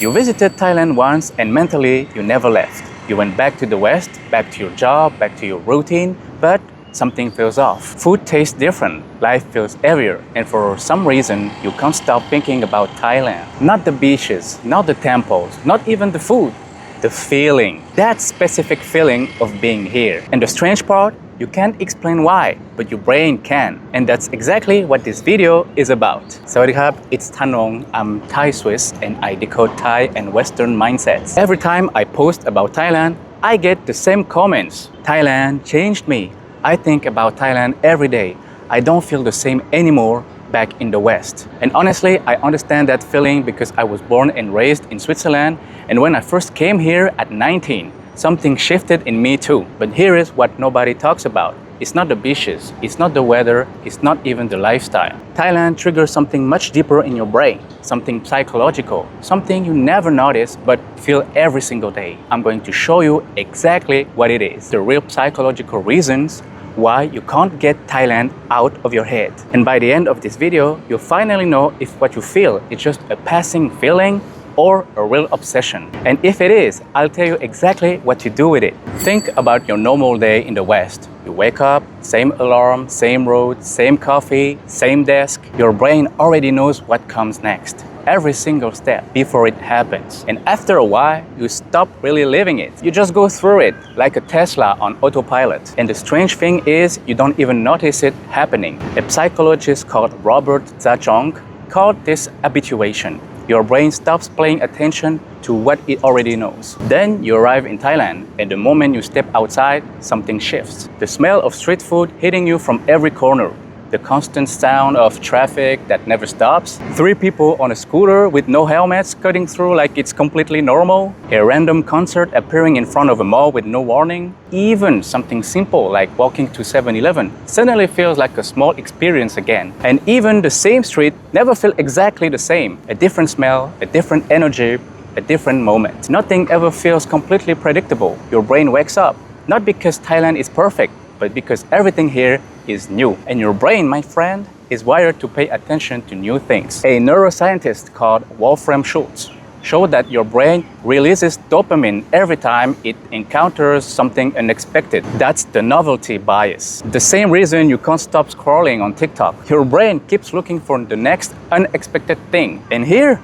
You visited Thailand once and mentally you never left. You went back to the West, back to your job, back to your routine, but something feels off. Food tastes different, life feels heavier, and for some reason, you can't stop thinking about Thailand. Not the beaches, not the temples, not even the food. The feeling, that specific feeling of being here. And the strange part, you can't explain why, but your brain can. And that's exactly what this video is about. Sawadee krap, it's Thanong. I'm Thai Swiss and I decode Thai and Western mindsets. Every time I post about Thailand, I get the same comments. Thailand changed me. I think about Thailand every day. I don't feel the same anymore back in the West. And honestly, I understand that feeling because I was born and raised in Switzerland. And when I first came here at 19, something shifted in me too. But here is what nobody talks about. It's not the beaches, it's not the weather, it's not even the lifestyle. Thailand triggers something much deeper in your brain, something psychological, something you never notice but feel every single day. I'm going to show you exactly what it is, the real psychological reasons why you can't get Thailand out of your head. And by the end of this video, you'll finally know if what you feel is just a passing feeling or a real obsession. And if it is, I'll tell you exactly what to do with it. Think about your normal day in the West. You wake up, same alarm, same road, same coffee, same desk. Your brain already knows what comes next. Every single step before it happens. And after a while, you stop really living it. You just go through it like a Tesla on autopilot. And the strange thing is, you don't even notice it happening. A psychologist called Robert Zachong called this habituation. Your brain stops paying attention to what it already knows. Then you arrive in Thailand, and the moment you step outside, something shifts. The smell of street food hitting you from every corner. The constant sound of traffic that never stops. 3 people on a scooter with no helmets cutting through like it's completely normal. A random concert appearing in front of a mall with no warning. Even something simple like walking to 7-Eleven suddenly feels like a small experience again. And even the same street never feels exactly the same. A different smell, a different energy, a different moment. Nothing ever feels completely predictable. Your brain wakes up, not because Thailand is perfect, but because everything here is new. And your brain, my friend, is wired to pay attention to new things. A neuroscientist called Wolfram Schultz showed that your brain releases dopamine every time it encounters something unexpected. That's the novelty bias. The same reason you can't stop scrolling on TikTok. Your brain keeps looking for the next unexpected thing. And here,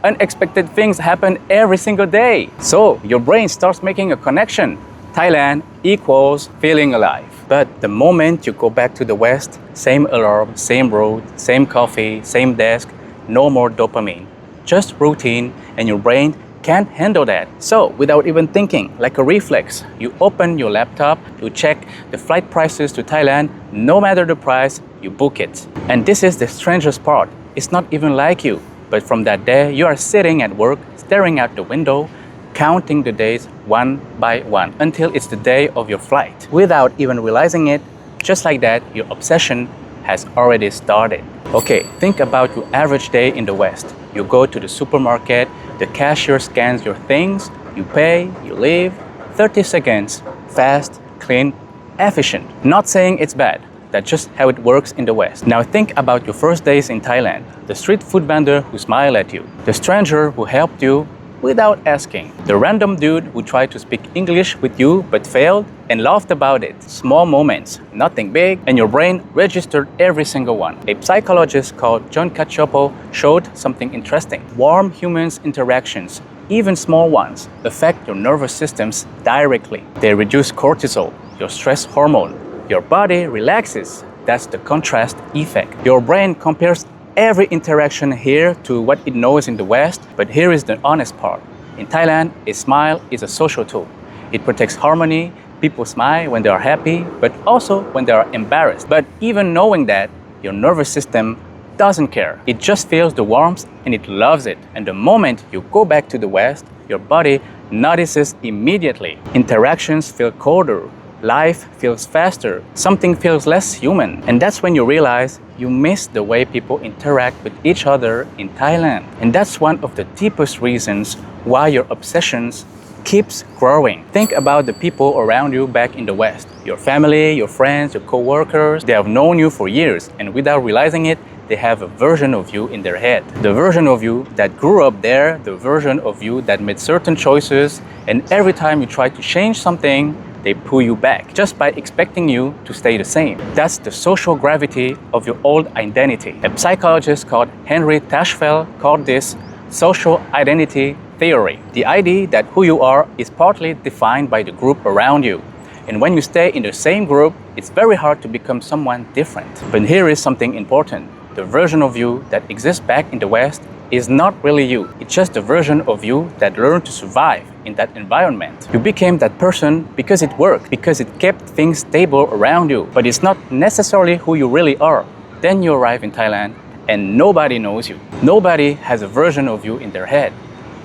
unexpected things happen every single day. So your brain starts making a connection. Thailand equals feeling alive. But the moment you go back to the West, same alarm, same road, same coffee, same desk, no more dopamine. Just routine, and your brain can't handle that. So without even thinking, like a reflex, you open your laptop, you check the flight prices to Thailand, no matter the price, you book it. And this is the strangest part. It's not even like you. But from that day, you are sitting at work, staring out the window, counting the days one by one until it's the day of your flight. Without even realizing it, just like that, your obsession has already started. Okay, think about your average day in the West. You go to the supermarket, the cashier scans your things, you pay, you leave. 30 seconds, fast, clean, efficient. Not saying it's bad. That's just how it works in the West. Now think about your first days in Thailand. The street food vendor who smiled at you. The stranger who helped you without asking. The random dude who tried to speak English with you but failed and laughed about it. Small moments, nothing big, and your brain registered every single one. A psychologist called John Cacioppo showed something interesting. Warm humans interactions, even small ones, affect your nervous systems directly. They reduce cortisol, your stress hormone. Your body relaxes. That's the contrast effect. Your brain compares every interaction here to what it knows in the West, but here is the honest part. In Thailand, a smile is a social tool. It protects harmony. People smile when they are happy, but also when they are embarrassed. But even knowing that, your nervous system doesn't care. It just feels the warmth and it loves it. And the moment you go back to the West, your body notices immediately. Interactions feel colder. Life feels faster, something feels less human. And that's when you realize you miss the way people interact with each other in Thailand. And that's one of the deepest reasons why your obsessions keeps growing. Think about the people around you back in the West. Your family, your friends, your co-workers, they have known you for years, and without realizing it, they have a version of you in their head. The version of you that grew up there, the version of you that made certain choices, and every time you try to change something, they pull you back just by expecting you to stay the same. That's the social gravity of your old identity. A psychologist called Henry Tashfeld called this social identity theory. The idea that who you are is partly defined by the group around you. And when you stay in the same group, it's very hard to become someone different. But here is something important. The version of you that exists back in the West is not really you. It's just the version of you that learned to survive in that environment. You became that person because it worked, because it kept things stable around you. But it's not necessarily who you really are. Then you arrive in Thailand and nobody knows you. Nobody has a version of you in their head.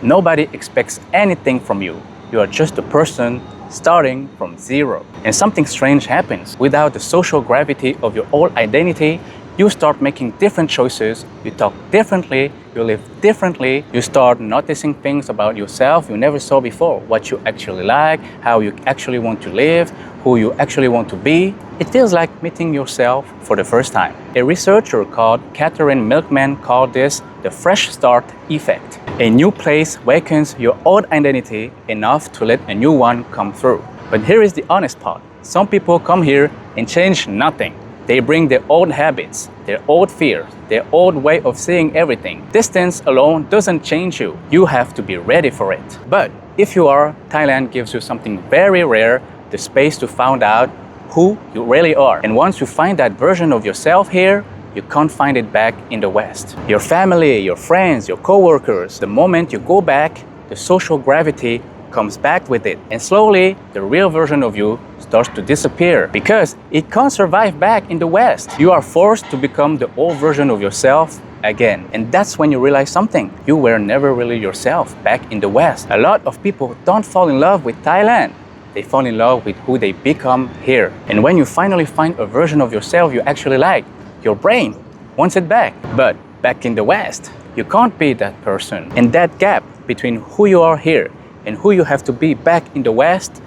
Nobody expects anything from you. You are just a person starting from zero. And something strange happens. Without the social gravity of your old identity, you start making different choices, you talk differently, you live differently, you start noticing things about yourself you never saw before, what you actually like, how you actually want to live, who you actually want to be. It feels like meeting yourself for the first time. A researcher called Catherine Milkman called this the fresh start effect. A new place wakens your old identity enough to let a new one come through. But here is the honest part. Some people come here and change nothing. They bring their old habits, their old fears, their old way of seeing everything. Distance alone doesn't change you. You have to be ready for it. But if you are, Thailand gives you something very rare, the space to find out who you really are. And once you find that version of yourself here, you can't find it back in the West. Your family, your friends, your co-workers, the moment you go back, the social gravity comes back with it. And slowly, the real version of you starts to disappear because it can't survive back in the West. You are forced to become the old version of yourself again. And that's when you realize something. You were never really yourself back in the West. A lot of people don't fall in love with Thailand. They fall in love with who they become here. And when you finally find a version of yourself you actually like, your brain wants it back. But back in the West, you can't be that person. And that gap between who you are here and who you have to be back in the West,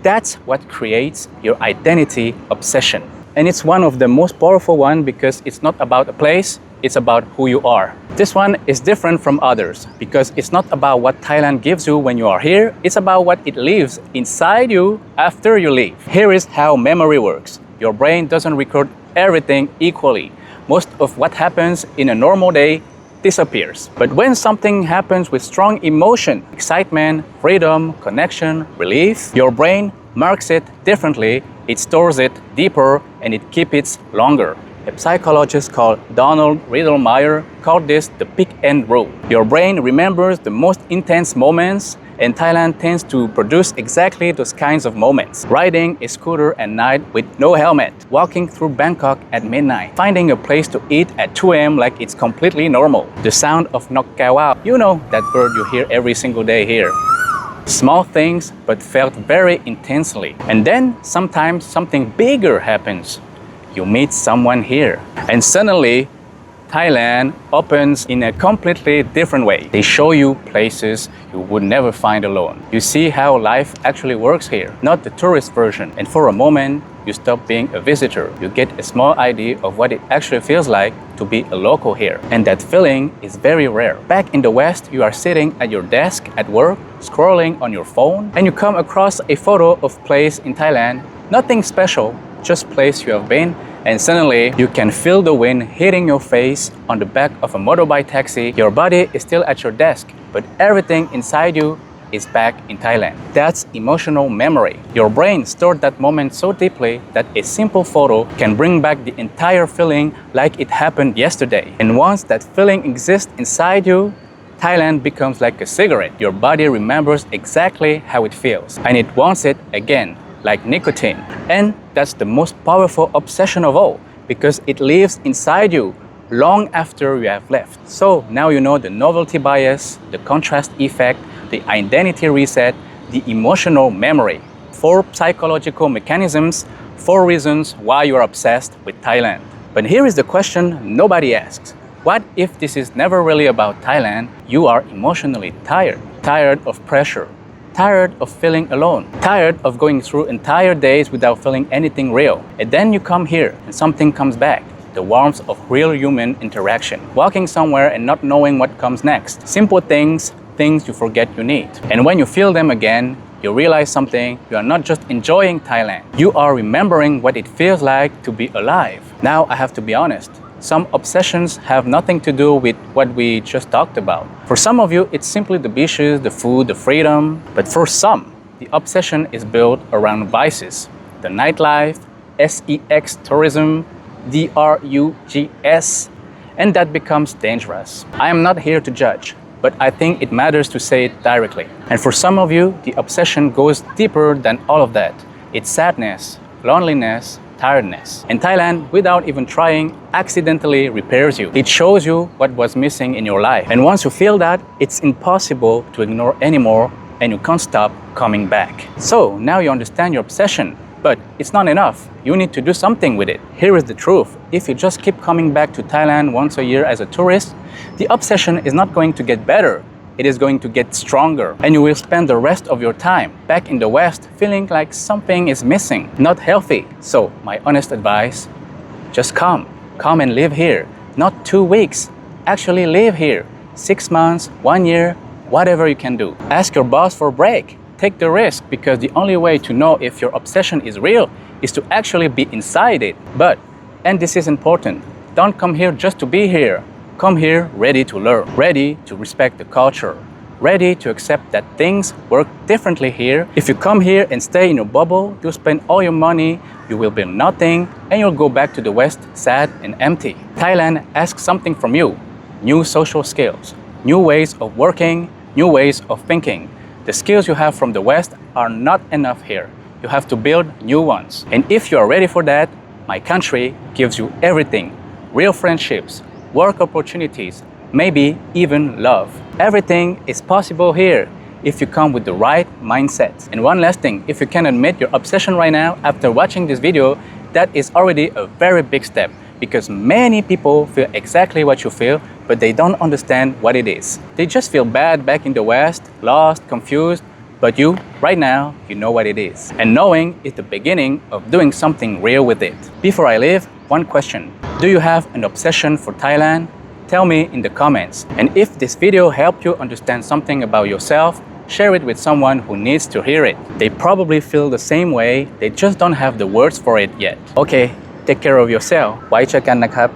that's what creates your identity obsession. And it's one of the most powerful ones because it's not about a place, it's about who you are. This one is different from others because it's not about what Thailand gives you when you are here, it's about what it leaves inside you after you leave. Here is how memory works. Your brain doesn't record everything equally. Most of what happens in a normal day disappears. But when something happens with strong emotion, excitement, freedom, connection, relief, your brain marks it differently, it stores it deeper, and it keeps it longer. A psychologist called Donald Riedlmeyer called this the peak end rule. Your brain remembers the most intense moments, and Thailand tends to produce exactly those kinds of moments. Riding a scooter at night with no helmet, walking through Bangkok at midnight, finding a place to eat at 2 a.m. like it's completely normal. The sound of nok kawa, you know that bird you hear every single day here. Small things, but felt very intensely. And then sometimes something bigger happens. You meet someone here, and suddenly Thailand opens in a completely different way. They show you places you would never find alone. You see how life actually works here, not the tourist version. And for a moment, you stop being a visitor. You get a small idea of what it actually feels like to be a local here. And that feeling is very rare. Back in the West, you are sitting at your desk at work, scrolling on your phone, and you come across a photo of place in Thailand. Nothing special, just place you have been, and suddenly you can feel the wind hitting your face on the back of a motorbike taxi. Your body is still at your desk, but everything inside you is back in Thailand. That's emotional memory. Your brain stored that moment so deeply that a simple photo can bring back the entire feeling like it happened yesterday. And once that feeling exists inside you, Thailand becomes like a cigarette. Your body remembers exactly how it feels, and it wants it again, like nicotine. And that's the most powerful obsession of all, because it lives inside you long after you have left. So now you know the novelty bias, the contrast effect, the identity reset, the emotional memory. 4 psychological mechanisms, 4 reasons why you are obsessed with Thailand. But here is the question nobody asks. What if this is never really about Thailand? You are emotionally tired. Tired of pressure. Tired of feeling alone, tired of going through entire days without feeling anything real. And then you come here and something comes back. the warmth of real human interaction. Walking somewhere and not knowing what comes next. Simple things you forget you need. And when you feel them again, you realize something: you are not just enjoying Thailand, you are remembering what it feels like to be alive. Now I have to be honest, some obsessions have nothing to do with what we just talked about. For some of you, it's simply the beaches, the food, the freedom. But for some, the obsession is built around vices. The nightlife, sex tourism, drugs, and that becomes dangerous. I am not here to judge, but I think it matters to say it directly. And for some of you, the obsession goes deeper than all of that. It's sadness, loneliness, tiredness. And Thailand, without even trying, accidentally repairs you. It shows you what was missing in your life. And once you feel that, it's impossible to ignore anymore, and you can't stop coming back. So now you understand your obsession, but it's not enough. You need to do something with it. Here is the truth. If you just keep coming back to Thailand once a year as a tourist, the obsession is not going to get better. It is going to get stronger, and you will spend the rest of your time back in the West feeling like something is missing, not healthy. So my honest advice, just come and live here. Not 2 weeks, actually live here. 6 months, 1 year, whatever you can do. Ask your boss for a break. Take the risk, because the only way to know if your obsession is real is to actually be inside it. But, and this is important, don't come here just to be here. Come here ready to learn, ready to respect the culture, ready to accept that things work differently here. If you come here and stay in your bubble, you'll spend all your money, you will build nothing, and you'll go back to the West sad and empty. Thailand asks something from you: new social skills, new ways of working, new ways of thinking. The skills you have from the West are not enough here. You have to build new ones. And if you are ready for that, my country gives you everything: real friendships, work opportunities, maybe even love. Everything is possible here if you come with the right mindset. And one last thing, if you can admit your obsession right now after watching this video, that is already a very big step, because many people feel exactly what you feel, but they don't understand what it is. They just feel bad back in the West, lost, confused, but you, right now, you know what it is. And knowing is the beginning of doing something real with it. Before I leave, one question. Do you have an obsession for Thailand? Tell me in the comments. And if this video helped you understand something about yourself, share it with someone who needs to hear it. They probably feel the same way, they just don't have the words for it yet. Okay, take care of yourself. ไว้เจอกันนะครับ